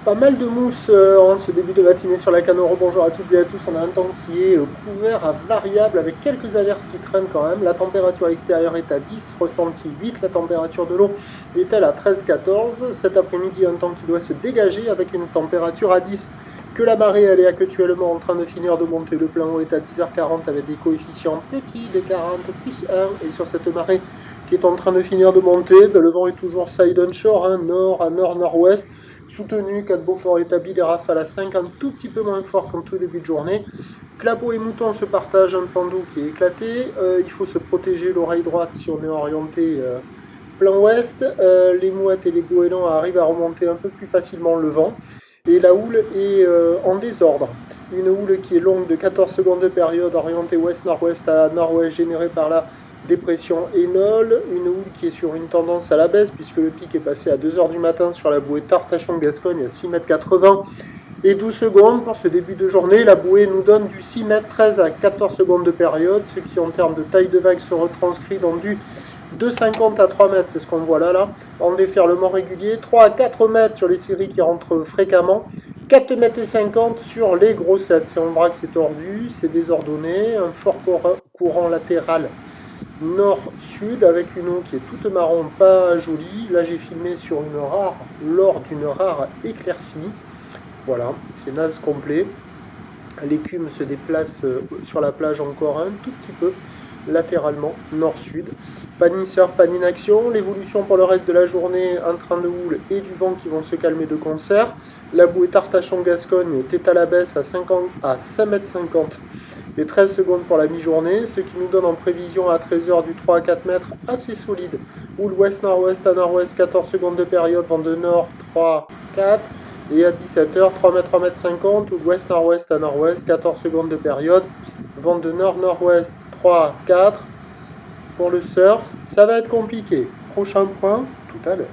Pas mal de mousse en ce début de matinée sur la Canoro. Bonjour à toutes et à tous. On a un temps qui est couvert à variable avec quelques averses qui traînent quand même. La température extérieure est à 10, ressenti 8. La température de l'eau est-elle à 13-14. Cet après-midi, un temps qui doit se dégager avec une température à 10. Que la marée, elle est actuellement en train de finir de monter. Le plein eau est à 10h40 avec des coefficients petits, des 40 plus 1. Et sur cette marée qui est en train de finir de monter, le vent est toujours side on shore, nord à nord-nord-ouest. Soutenu, 4 Beaufort établi, des rafales à 5, un tout petit peu moins fort qu'en tout début de journée. Clapot et mouton se partagent un plan d'eau qui est éclaté. Il faut se protéger l'oreille droite si on est orienté plein ouest. Les mouettes et les goélands arrivent à remonter un peu plus facilement le vent. Et la houle est en désordre. Une houle qui est longue de 14 secondes de période, orientée ouest-nord-ouest à nord-ouest, générée par la dépression Énole, une houle qui est sur une tendance à la baisse puisque le pic est passé à 2h du matin sur la bouée Tartachon-Gascogne à 6,80 m et 12 secondes pour ce début de journée. La bouée nous donne du 6,13 m à 14 secondes de période, ce qui en termes de taille de vague se retranscrit dans du 2,50 à 3 mètres, c'est ce qu'on voit là, en déferlement régulier, 3 à 4 mètres sur les séries qui rentrent fréquemment, 4,50 m sur les grossettes. Si on braque, c'est tordu, c'est désordonné, un fort courant latéral nord-sud avec une eau qui est toute marron, pas jolie. Là j'ai filmé lors d'une rare éclaircie. Voilà, c'est naze complet. L'écume se déplace sur la plage encore un tout petit peu latéralement, nord-sud. Pas d'insurf, pas d'inaction. L'évolution pour le reste de la journée, un train de houle et du vent qui vont se calmer de concert. La bouée Tartachon-Gascogne est à la baisse à 5,50 m et 13 secondes pour la mi-journée, ce qui nous donne en prévision à 13h du 3 à 4 mètres assez solide. Houle ouest-nord-ouest à nord-ouest, 14 secondes de période, vent de nord 3, 4. Et à 17h, 3 mètres, 3 mètres 50, houle ouest-nord-ouest à nord-ouest, 14 secondes de période, vent de nord-nord-ouest 3, 4. Pour le surf, ça va être compliqué. Prochain point, tout à l'heure.